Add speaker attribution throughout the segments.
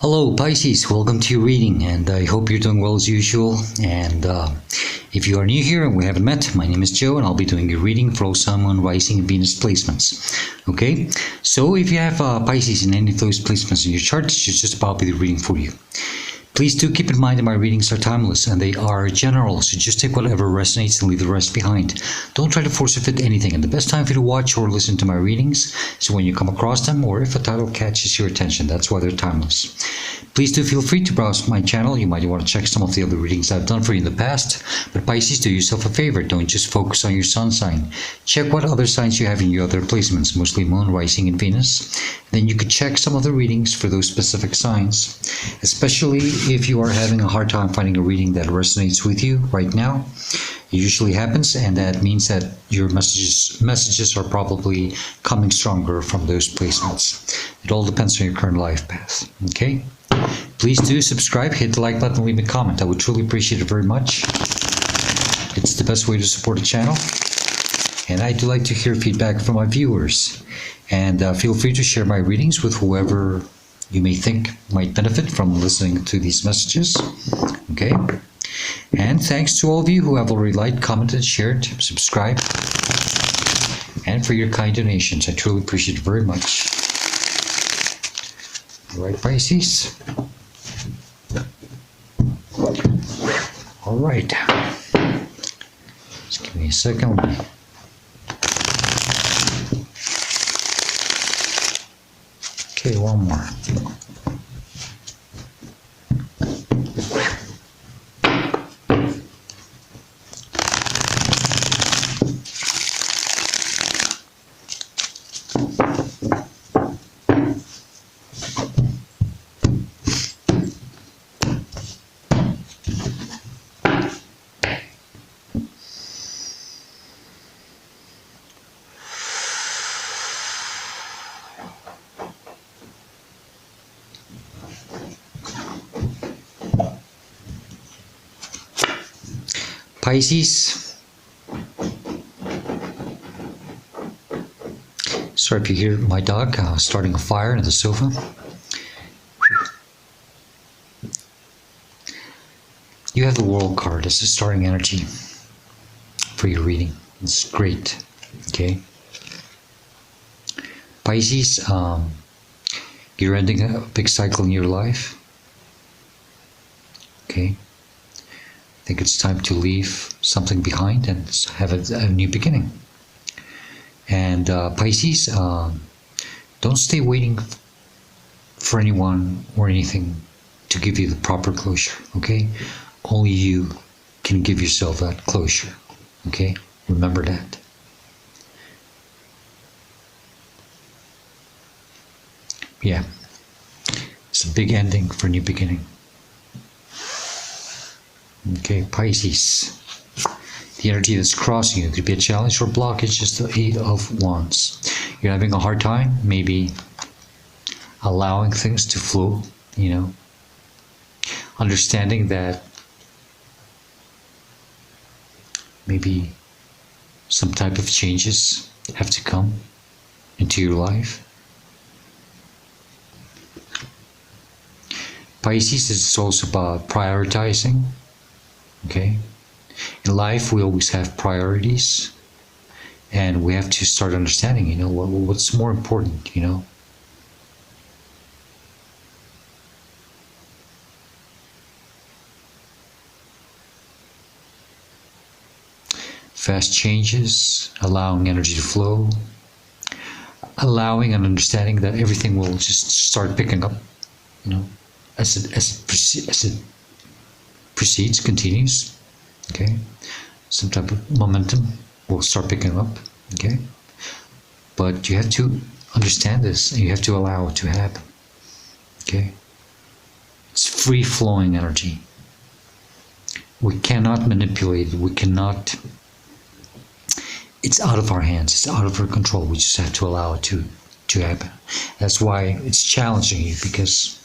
Speaker 1: Hello Pisces, welcome to your reading, and I hope you're doing well as usual. And if you are new here and we haven't met, my name is Joe and I'll be doing your reading for Sun, Moon, Rising, and Venus placements. Okay, so if you have Pisces in any of those placements in your chart, this should just about be the reading for you. Please do keep in mind that my readings are timeless and they are general, so just take whatever resonates and leave the rest behind. Don't try to force fit anything, and the best time for you to watch or listen to my readings is when you come across them or if a title catches your attention. That's why they're timeless. Please do feel free to browse my channel. You might want to check some of the other readings I've done for you in the past. But Pisces, do yourself a favor. Don't just focus on your sun sign. Check what other signs you have in your other placements, mostly Moon, Rising, and Venus. Then you could check some of the readings for those specific signs, especially if you are having a hard time finding a reading that resonates with you right now. It usually happens, and that means that your messages are probably coming stronger from those placements. It all depends on your current life path. Okay? Please do subscribe, hit the like button, leave a comment. I would truly appreciate it very much. It's the best way to support the channel. And I do like to hear feedback from my viewers. And feel free to share my readings with whoever you may think might benefit from listening to these messages. Okay? And thanks to all of you who have already liked, commented, shared, subscribed, and for your kind donations. I truly appreciate it very much. All right, Pisces. All right. Just give me a second. Okay, one more. Pisces, sorry if you hear my dog starting a fire in the sofa. You have the World card as a starting energy for your reading. It's great. Okay, Pisces, you're ending a big cycle in your life. Okay, I think it's time to leave something behind and have a new beginning. And Pisces, don't stay waiting for anyone or anything to give you the proper closure, okay? Only you can give yourself that closure, okay? Remember that. Yeah, it's a big ending for a new beginning. Okay, Pisces, the energy that's crossing you could be a challenge or blockage, just the Eight of Wands. You're having a hard time, maybe allowing things to flow, you know, understanding that maybe some type of changes have to come into your life. Pisces is also about prioritizing. Okay, in life we always have priorities, and we have to start understanding, you know, what's more important, you know. Fast changes, allowing energy to flow, allowing and understanding that everything will just start picking up, you know, as it proceeds, continues, okay? Some type of momentum will start picking up, okay? But you have to understand this and you have to allow it to happen, okay? It's free-flowing energy. We cannot manipulate it. We cannot, it's out of our hands. It's out of our control. We just have to allow it to happen. That's why it's challenging you, because,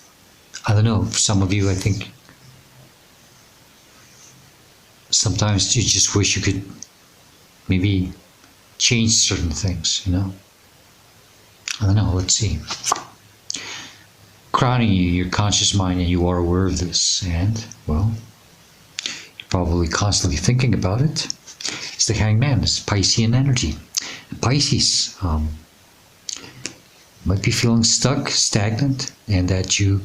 Speaker 1: I don't know, for some of you, I think, sometimes you just wish you could maybe change certain things, you know. I don't know, let's see. crowding you, your conscious mind, and you are aware of this. And, well, you're probably constantly thinking about it. It's the Hangman. It's Piscean energy. Pisces might be feeling stuck, stagnant, and that you're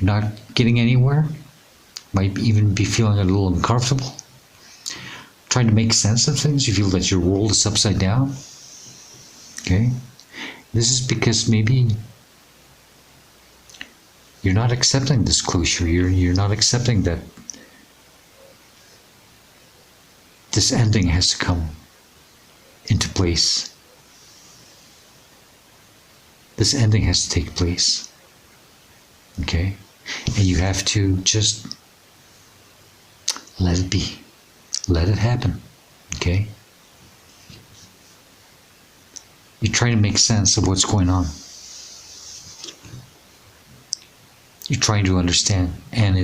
Speaker 1: not getting anywhere. Might even be feeling a little uncomfortable. Trying to make sense of things. You feel that your world is upside down. Okay? This is because maybe you're not accepting this closure. You're not accepting that this ending has to come into place. This ending has to take place. Okay? And you have to just let it be. Let it happen. Okay? You're trying to make sense of what's going on. You're trying to understand, and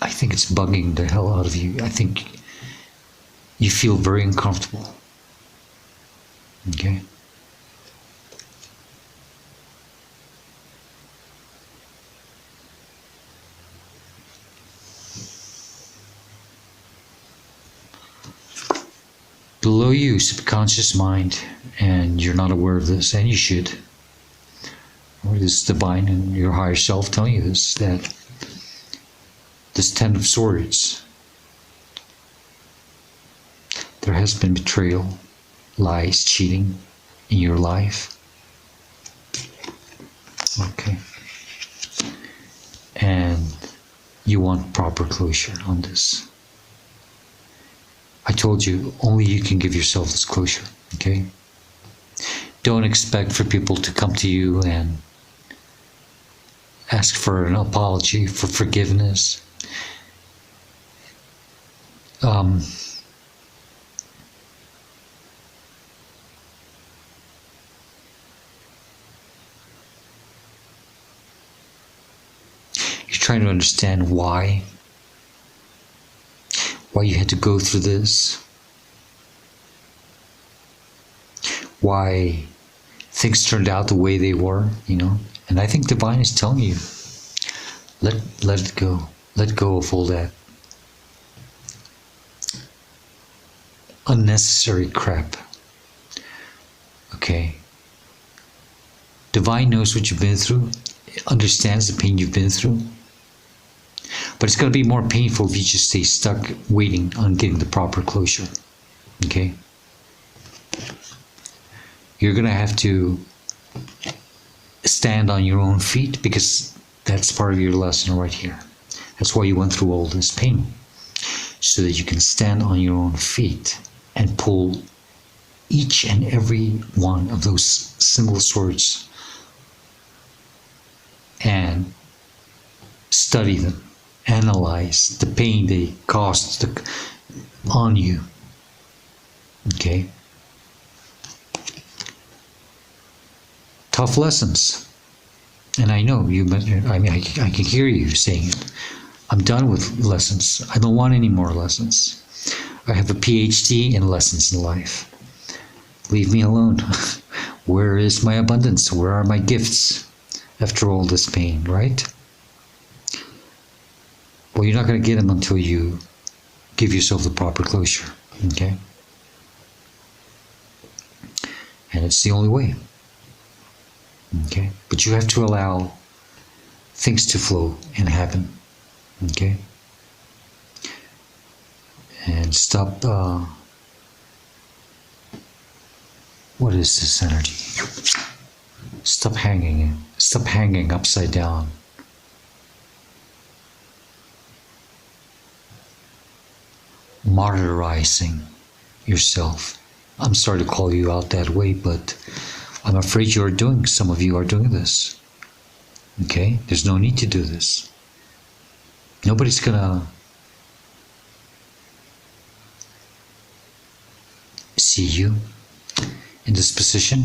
Speaker 1: I think it's bugging the hell out of you. I think you feel very uncomfortable. Okay? Below you, subconscious mind, and you're not aware of this, and you should. Or this divine and your higher self telling you this, that this Ten of Swords, there has been betrayal, lies, cheating in your life. Okay. And you want proper closure on this. I told you, only you can give yourself this closure, okay? Don't expect for people to come to you and ask for an apology, for forgiveness. You're trying to understand why you had to go through this, why things turned out the way they were, you know. And I think divine is telling you, let it go. Let go of all that unnecessary crap. Okay? Divine knows what you've been through, understands the pain you've been through. But it's going to be more painful if you just stay stuck waiting on getting the proper closure. Okay? You're going to have to stand on your own feet, because that's part of your lesson right here. That's why you went through all this pain. So that you can stand on your own feet and pull each and every one of those single swords and study them. Analyze the pain they caused on you. Okay? Tough lessons. And I know you, I mean, I can hear you saying it. I'm done with lessons. I don't want any more lessons. I have a PhD in lessons in life. Leave me alone. Where is my abundance? Where are my gifts after all this pain, right? Well, you're not going to get them until you give yourself the proper closure, okay? And it's the only way, okay? But you have to allow things to flow and happen, okay? And stop, what is this energy? Stop hanging upside down. Martyrizing yourself. I'm sorry to call you out that way, but I'm afraid some of you are doing this. Okay? There's no need to do this. Nobody's gonna see you in this position.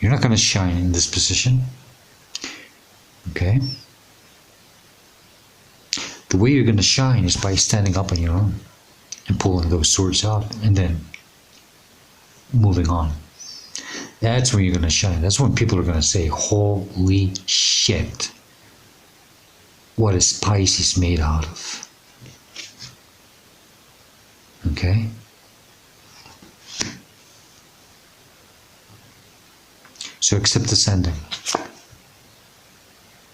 Speaker 1: You're not gonna shine in this position. Okay? The way you're going to shine is by standing up on your own and pulling those swords out and then moving on. That's when you're going to shine. That's when people are going to say, holy shit, what is Pisces made out of? Okay? So accept the sending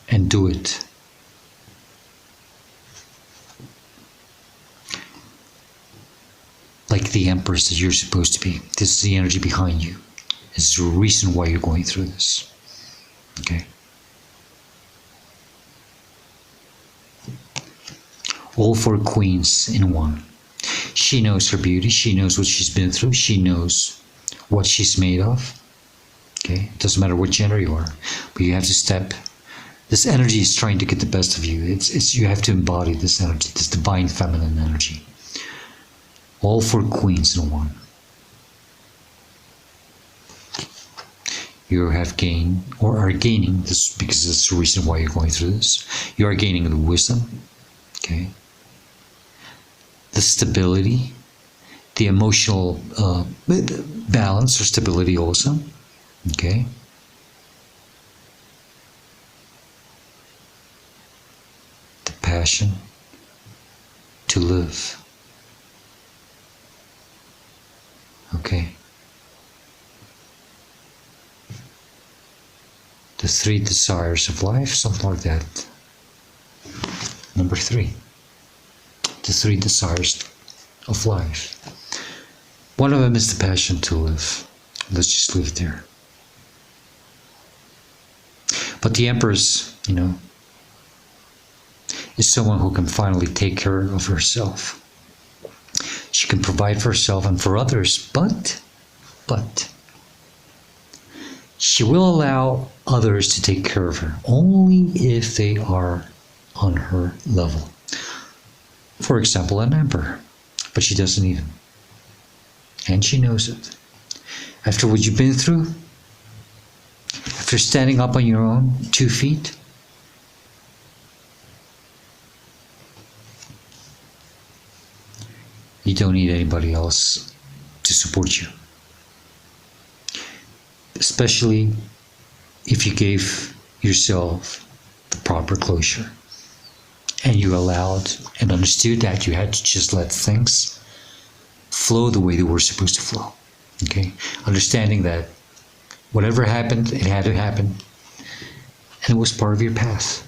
Speaker 1: and do it. Like the Empress that you're supposed to be. This is the energy behind you. This is the reason why you're going through this. Okay? All four queens in one. She knows her beauty. She knows what she's been through. She knows what she's made of. Okay? It doesn't matter what gender you are. But you have to step. This energy is trying to get the best of you. It's you have to embody this energy, this divine feminine energy. All four queens in one. You have gained, or are gaining, this because this is the reason why you're going through this. You are gaining the wisdom, okay? The stability, the emotional balance or stability also, okay? The passion to live. Okay. The 3 desires of life, something like that. Number 3. The 3 desires of life. One of them is the passion to live. Let's just leave it there. But the Empress, is someone who can finally take care of herself. She can provide for herself and for others, but she will allow others to take care of her only if they are on her level. For example, an emperor, but she doesn't even. And she knows it. After what you've been through, after standing up on your own 2 feet, you don't need anybody else to support you. Especially if you gave yourself the proper closure and you allowed and understood that you had to just let things flow the way they were supposed to flow. Okay? Understanding that whatever happened, it had to happen, and it was part of your path.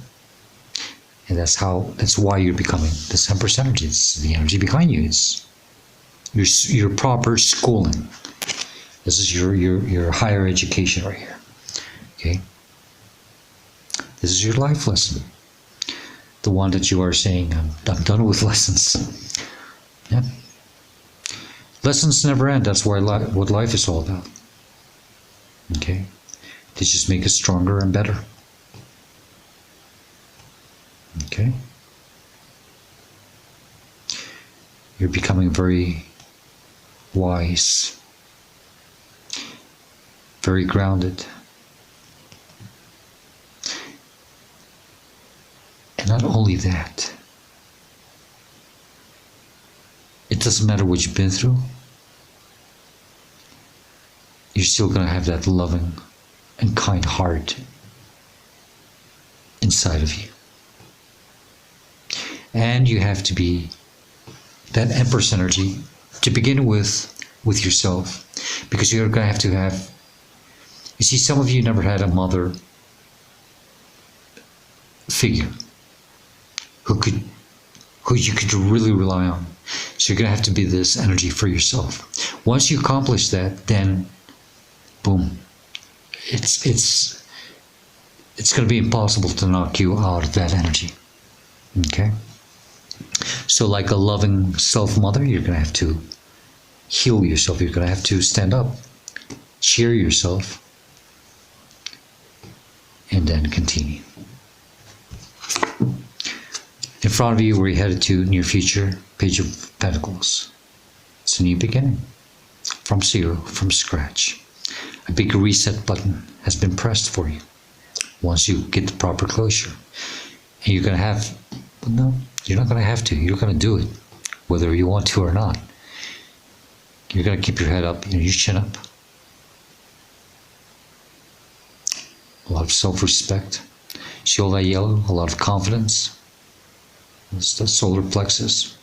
Speaker 1: And that's why you're becoming this Empress energy. It's the energy behind you. It's your proper schooling. This is your higher education right here. Okay? This is your life lesson. The one that you are saying, I'm done with lessons. Yeah. Lessons never end. That's what life is all about. Okay? They just make us stronger and better. Okay? You're becoming very wise, very grounded. And not only that, it doesn't matter what you've been through, you're still going to have that loving and kind heart inside of you. And you have to be that Empress energy to begin with yourself, because you're going to have, you see, some of you never had a mother figure who you could really rely on. So you're going to have to be this energy for yourself. Once you accomplish that, then boom, it's going to be impossible to knock you out of that energy. Okay? So like a loving self-mother, you're going to have to heal yourself. You're going to have to stand up, cheer yourself, and then continue. In front of you, we're headed to near future, Page of Pentacles. It's a new beginning, from zero, from scratch. A big reset button has been pressed for you once you get the proper closure. And you're going to have, no, you're not going to have to. You're going to do it, whether you want to or not. You're going to keep your head up, your chin up. a lot of self-respect. See all that yellow? A lot of confidence. That's the solar plexus.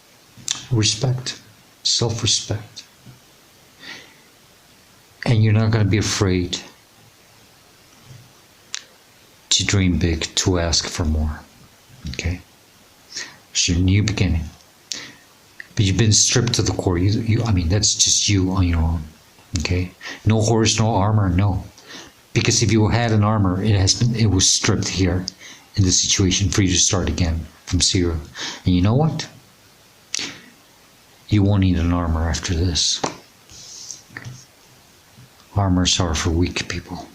Speaker 1: Respect, self-respect. And you're not going to be afraid to dream big, to ask for more. Okay? It's your new beginning. But you've been stripped to the core. I mean, that's just you on your own. Okay? No horse, no armor, no. Because if you had an armor, it was stripped here in this situation for you to start again from zero. And you know what? You won't need an armor after this. Armors are for weak people.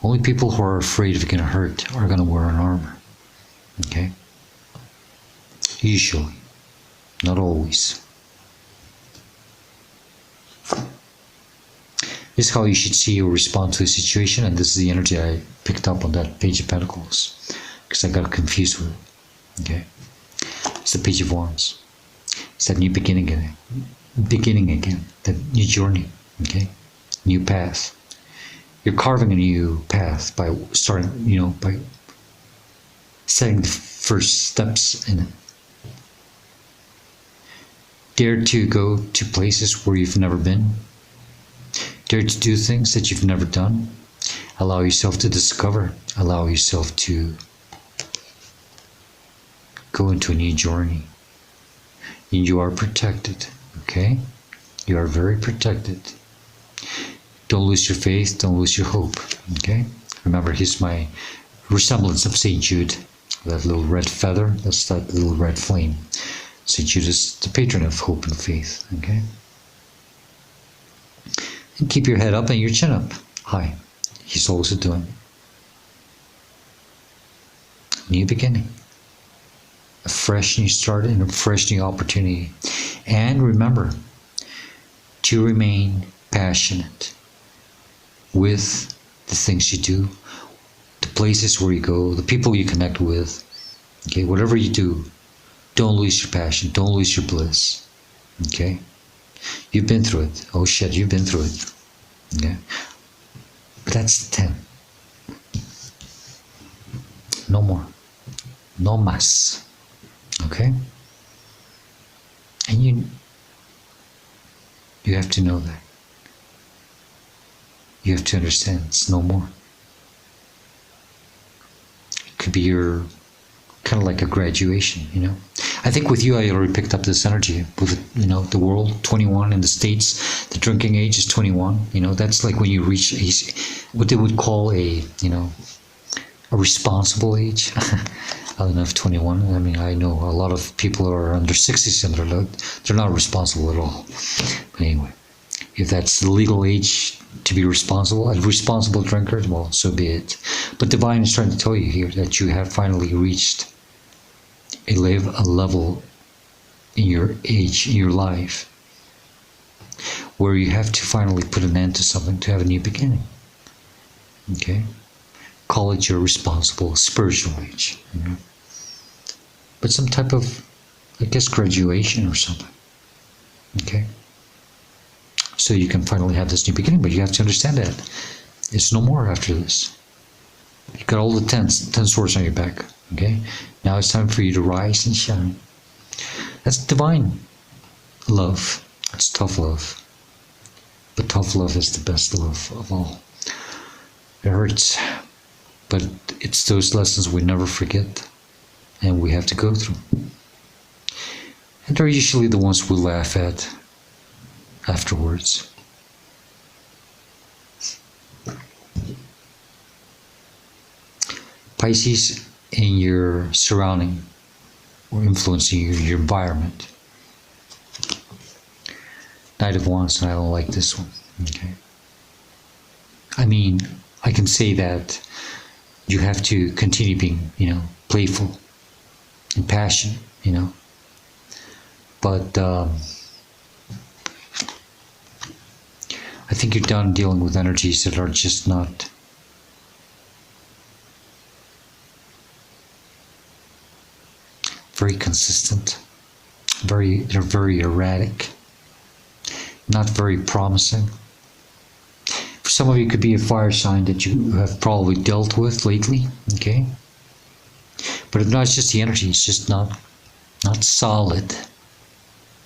Speaker 1: Only people who are afraid of getting hurt are going to wear an armor. Okay? Usually. Not always. This is how you should see or respond to a situation, and this is the energy I picked up on that Page of Pentacles, because I got confused with it. Okay? It's the Page of Wands. It's that new beginning again. That new journey. Okay? New path. You're carving a new path by starting, by setting the first steps in it. Dare to go to places where you've never been. Dare to do things that you've never done. Allow yourself to discover. Allow yourself to go into a new journey. And you are protected, okay? You are very protected. Don't lose your faith, don't lose your hope, okay? Remember, here's my resemblance of St. Jude. That little red feather, that's that little red flame. St. Jude is the patron of hope and faith, okay? And keep your head up and your chin up high. He's also doing new beginning. A fresh new start and a fresh new opportunity. And remember to remain passionate with the things you do, the places where you go, the people you connect with. Okay, whatever you do, don't lose your passion, don't lose your bliss. Okay? You've been through it. Oh shit, you've been through it. Okay? But that's the 10. No more. No más. Okay? And you have to know that. You have to understand it's no more. It could be your kind of like a graduation, I think with you, I already picked up this energy with, the world, 21 in the States, the drinking age is 21, that's like when you reach what they would call a responsible age. I don't know if 21, I mean, I know a lot of people are under 60s and they're not responsible at all. But anyway, if that's the legal age to be responsible, a responsible drinker, well, so be it. But Divine is trying to tell you here that you have finally reached a level in your age, in your life, where you have to finally put an end to something to have a new beginning. Okay? Call it your responsible spiritual age. But some type of, I guess, graduation or something. Okay? So you can finally have this new beginning, but you have to understand that it's no more after this. You got all the 10 swords on your back. Okay? Now it's time for you to rise and shine. That's divine love. It's tough love. But tough love is the best love of all. It hurts. But it's those lessons we never forget. And we have to go through. And they're usually the ones we laugh at afterwards. Pisces, in your surrounding or influencing your environment. Knight of Wands, and I don't like this one. Okay. I mean, I can say that you have to continue being, playful and passionate, But I think you're done dealing with energies that are just not very consistent. They're very erratic. not very promising. For some of you, it could be a fire sign that you have probably dealt with lately, okay? But if not, it's just the energy. It's just not solid,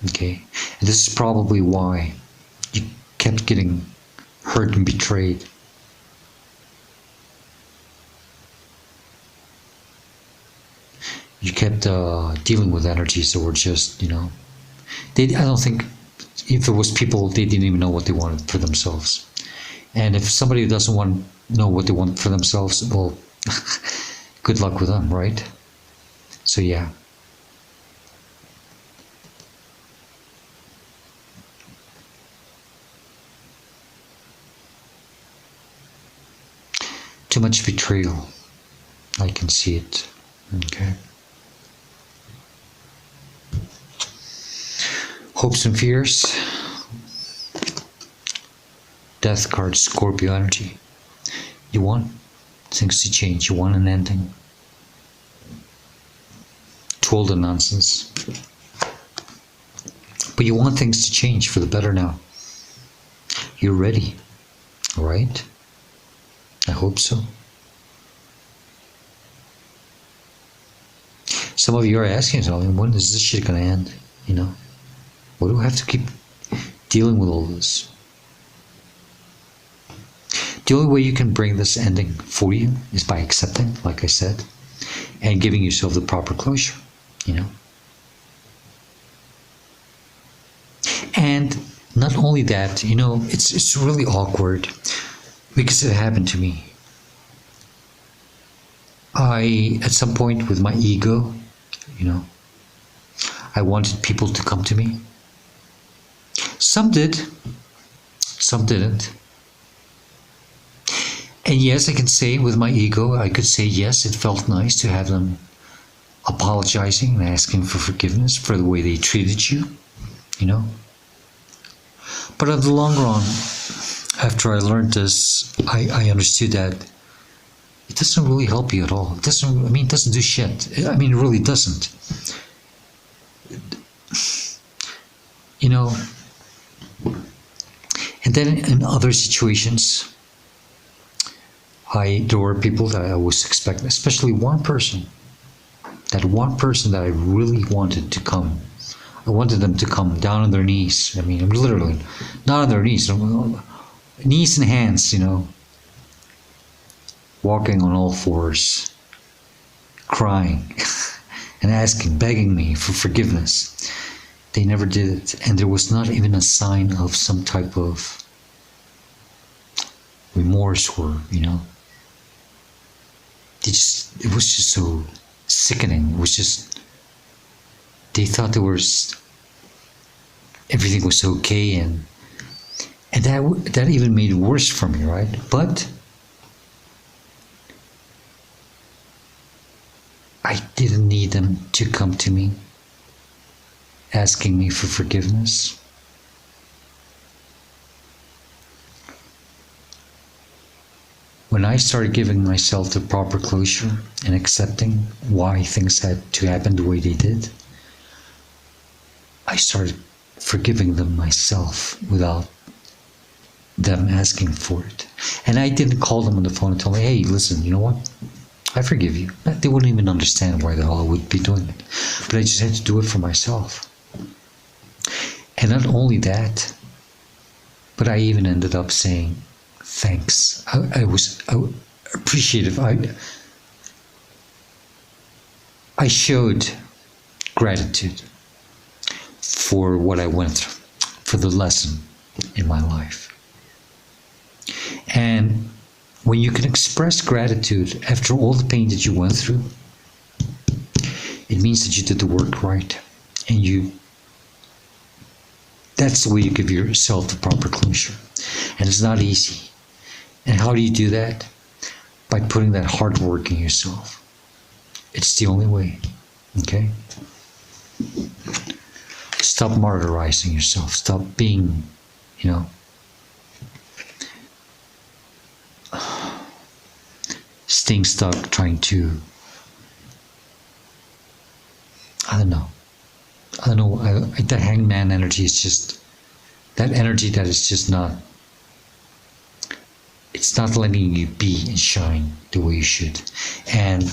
Speaker 1: okay? And this is probably why you kept getting hurt and betrayed. You kept dealing with energies that were just, I don't think, if it was people, they didn't even know what they wanted for themselves. And if somebody doesn't know what they want for themselves, well, good luck with them, right? So yeah. Too much betrayal. I can see it. Okay. Hopes and fears. Death card, Scorpio energy. You want things to change. You want an ending to all the nonsense. But you want things to change for the better now. You're ready, all right? I hope so. Some of you are asking yourself, when is this shit gonna end? Why do I have to keep dealing with all this? The only way you can bring this ending for you is by accepting, like I said, and giving yourself the proper closure, And not only that, it's really awkward because it happened to me. At some point with my ego, I wanted people to come to me. Some did, some didn't. And yes, I can say with my ego, I could say yes, it felt nice to have them apologizing and asking for forgiveness for the way they treated you, But in the long run, after I learned this, I understood that it doesn't really help you at all. It doesn't do shit. It really doesn't. And then in other situations, there were people that I was expecting, especially one person that I really wanted to come. I wanted them to come down on their knees. Literally, not on their knees, knees and hands, walking on all fours, crying and asking, begging me for forgiveness. They never did it, and there was not even a sign of some type of remorse or, it was just so sickening. It was just, they thought everything was okay, and that even made it worse for me, right? But I didn't need them to come to me asking me for forgiveness. When I started giving myself the proper closure and accepting why things had to happen the way they did, I started forgiving them myself without them asking for it. And I didn't call them on the phone and tell them, hey, listen, you know what? I forgive you. They wouldn't even understand why the hell I would be doing it. But I just had to do it for myself. And not only that, but I even ended up saying thanks. I was appreciative. I showed gratitude for what I went through, for the lesson in my life. And when you can express gratitude after all the pain that you went through, it means that you did the work right. And that's the way you give yourself the proper closure. And it's not easy. And how do you do that? By putting that hard work in yourself. It's the only way. Okay? Stop martyrizing yourself. Stop being, staying stuck trying to, I don't know. That hangman energy is just that energy that is just not, it's not letting you be and shine the way you should. And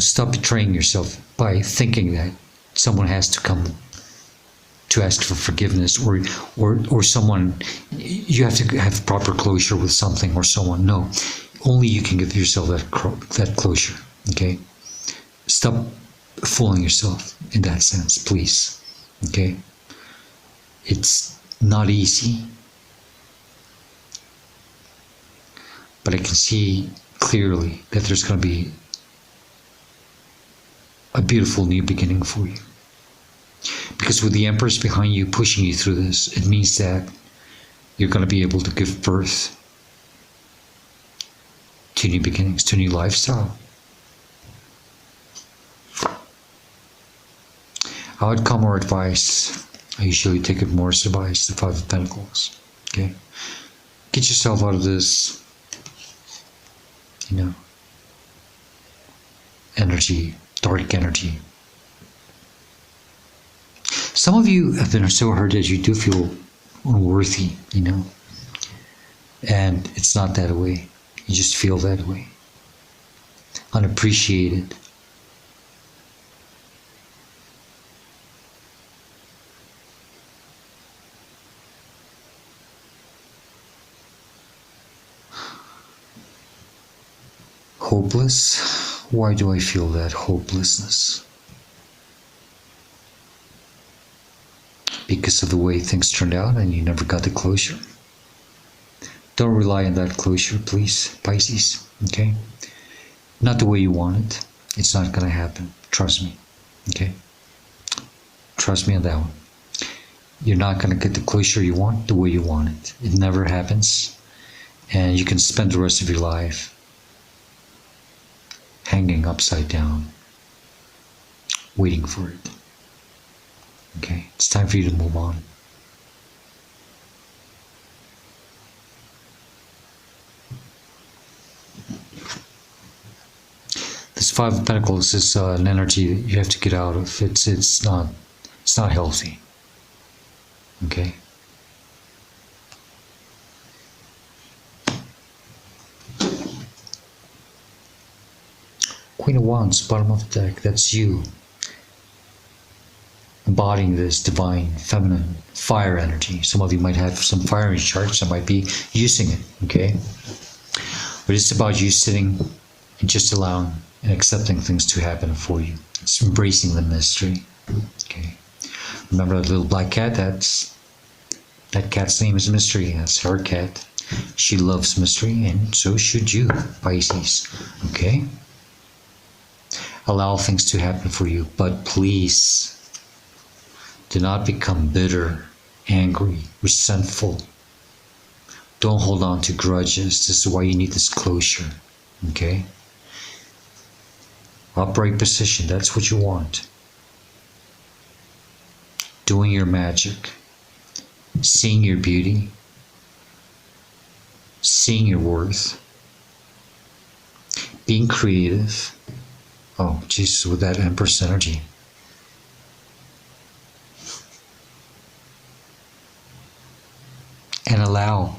Speaker 1: stop betraying yourself by thinking that someone has to come to ask for forgiveness, or someone, you have to have proper closure with something or someone. No, only you can give yourself that closure. Okay, stop fooling yourself in that sense, please. Okay, it's not easy, but I can see clearly that there's going to be a beautiful new beginning for you. Because with the Empress behind you, pushing you through this, it means that you're going to be able to give birth to new beginnings, to a new lifestyle. Outcome or advice, I usually take it more as advice, the Five of Pentacles. Okay? Get yourself out of this, energy, dark energy. Some of you have been so hurt that you do feel unworthy, and it's not that way. You just feel that way. Unappreciated. Hopeless. Why do I feel that hopelessness? Because of the way things turned out and you never got the closure. Don't rely on that closure, please, Pisces, okay? Not the way you want it. It's not going to happen. Trust me, okay? Trust me on that one. You're not going to get the closure you want the way you want it. It never happens. And you can spend the rest of your life hanging upside down, waiting for it. Okay, it's time for you to move on. This Five of Pentacles is an energy that you have to get out of. It's not healthy. Okay. Queen of Wands, bottom of the deck. That's you. Embodying this divine, feminine, fire energy. Some of you might have some fire in your chart, some might be using it, okay? But it's about you sitting and just allowing and accepting things to happen for you. It's embracing the mystery, okay? Remember that little black cat? That cat's name is Mystery. That's her cat. She loves mystery, and so should you, Pisces, okay? Allow things to happen for you, but please, do not become bitter, angry, resentful. Don't hold on to grudges. This is why you need this closure. Okay? Upright position. That's what you want. Doing your magic. Seeing your beauty. Seeing your worth. Being creative. Oh, Jesus, with that Empress energy. And allow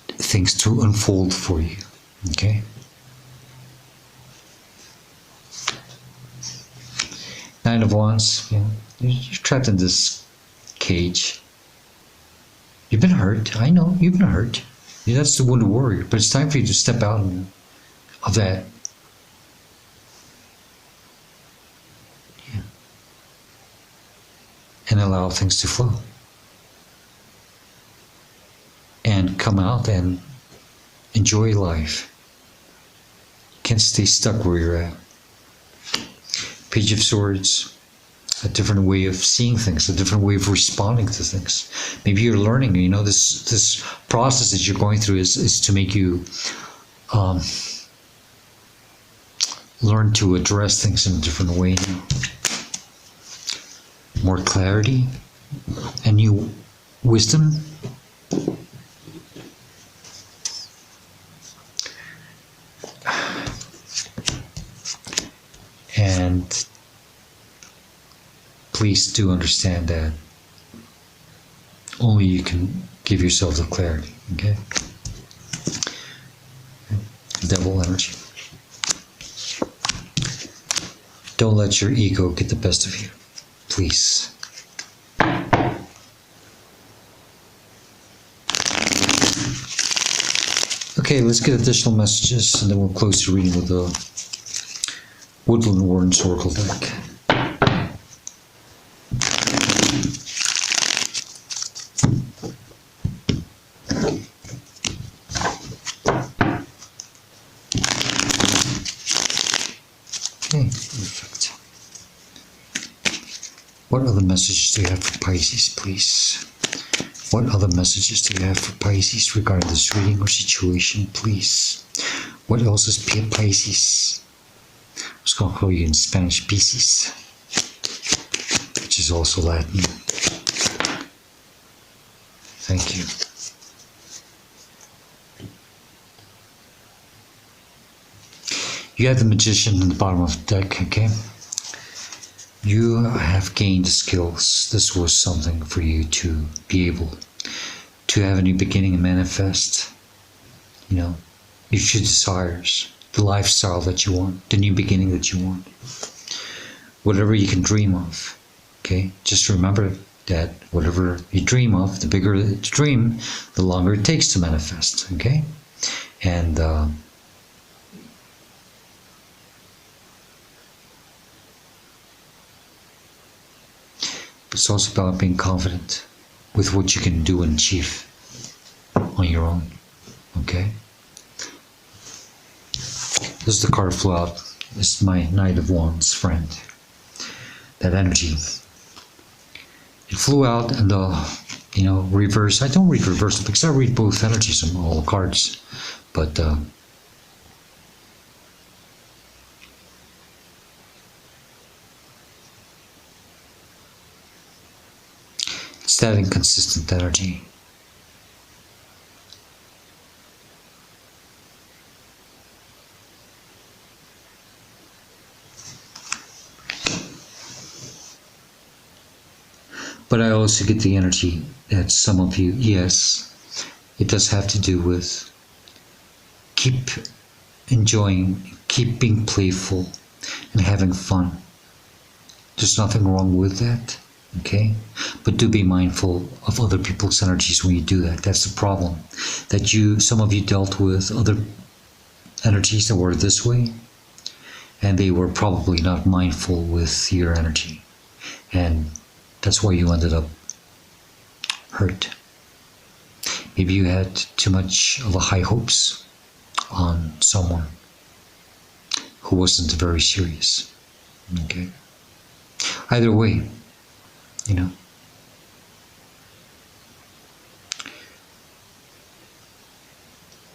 Speaker 1: things to unfold for you, okay? Nine of Wands, you're trapped in this cage. You've been hurt, I know, you've been hurt. That's the wounded warrior, but it's time for you to step out of that. Yeah. And allow things to flow. And come out and enjoy life. You can't stay stuck where you're at. Page of Swords, a different way of seeing things, a different way of responding to things. Maybe you're learning, this process that you're going through is to make you learn to address things in a different way now. More clarity and new wisdom. And please do understand that Only you can give yourself the clarity, okay? Devil energy. Don't let your ego get the best of you, please. Okay, let's get additional messages and then we'll close the reading with the Woodland Warren's Oracle deck. Okay, perfect. What other messages do you have for Pisces, please? What other messages do you have for Pisces regarding this reading or situation, please? What else is Pisces? I was going to call you in Spanish Pisces, which is also Latin. Thank you. You have the Magician in the bottom of the deck, okay? You have gained skills. This was something for you to be able to have a new beginning and manifest, you know, your true desires, the lifestyle that you want, the new beginning that you want. Whatever you can dream of, okay? Just remember that whatever you dream of, the bigger the dream, the longer it takes to manifest, okay? And it's also about being confident with what you can do and achieve on your own, okay? This is the card flew out. This is my Knight of Wands friend. That energy. It flew out and you know, reverse. I don't read reverse because I read both energies on all cards, but it's that inconsistent energy. But I also get the energy that some of you, yes, it does have to do with keep enjoying, keep being playful and having fun. There's nothing wrong with that, okay? But do be mindful of other people's energies when you do that. That's the problem. That some of you dealt with other energies that were this way, and they were probably not mindful with your energy. And that's why you ended up hurt. Maybe you had too much of a high hopes on someone who wasn't very serious. Okay. Either way, you know.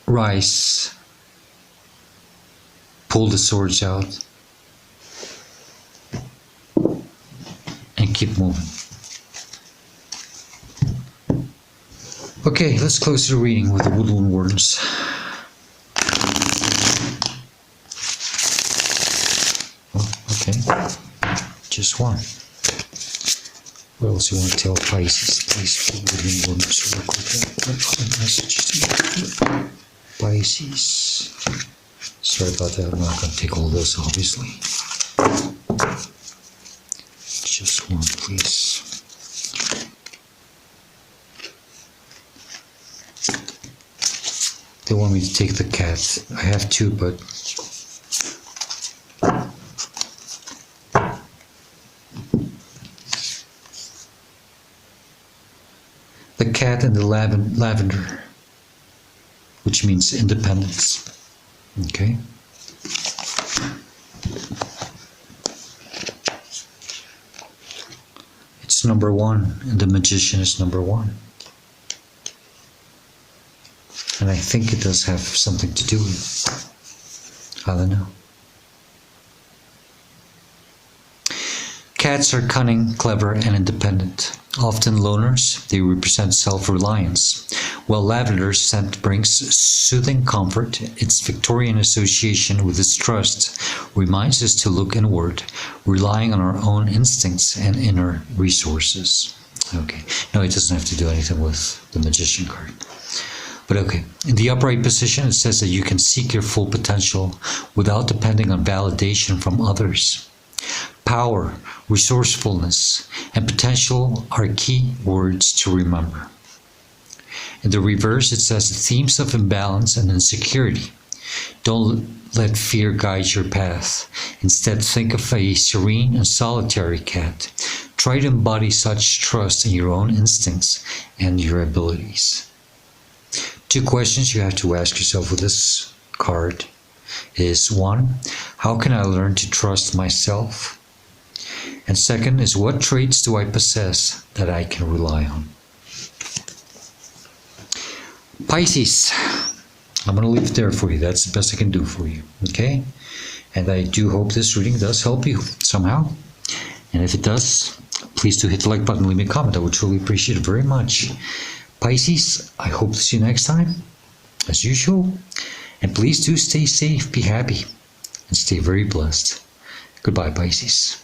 Speaker 1: Rise. Pull the swords out. And keep moving. Okay, let's close the reading with the Woodland Wardens. Oh, okay, just one. What else do you want to tell Pisces? Please, the Woodland Wardens real quick. What other messages do you have? Pisces. Sorry about that, I'm not going to take all this, obviously. Just one, please. They want me to take the cat. I have two, but the cat and the lavender, which means independence. Okay. It's number one, and the Magician is number one. And I think it does have something to do with it. I don't know. Cats are cunning, clever, and independent. Often loners, they represent self-reliance, while lavender's scent brings soothing comfort. Its Victorian association with its trust reminds us to look inward, relying on our own instincts and inner resources. Okay. No, it doesn't have to do anything with the Magician card. But okay. In the upright position, it says that you can seek your full potential without depending on validation from others. Power, resourcefulness, and potential are key words to remember. In the reverse, it says themes of imbalance and insecurity. Don't let fear guide your path. Instead, think of a serene and solitary cat. Try to embody such trust in your own instincts and your abilities. 2 questions you have to ask yourself with this card is 1, how can I learn to trust myself? And 2nd is, what traits do I possess that I can rely on? Pisces, I'm going to leave it there for you. That's the best I can do for you. Okay? And I do hope this reading does help you somehow. And if it does, please do hit the like button, leave me a comment. I would truly appreciate it very much. Pisces, I hope to see you next time, as usual. And please do stay safe, be happy, and stay very blessed. Goodbye, Pisces.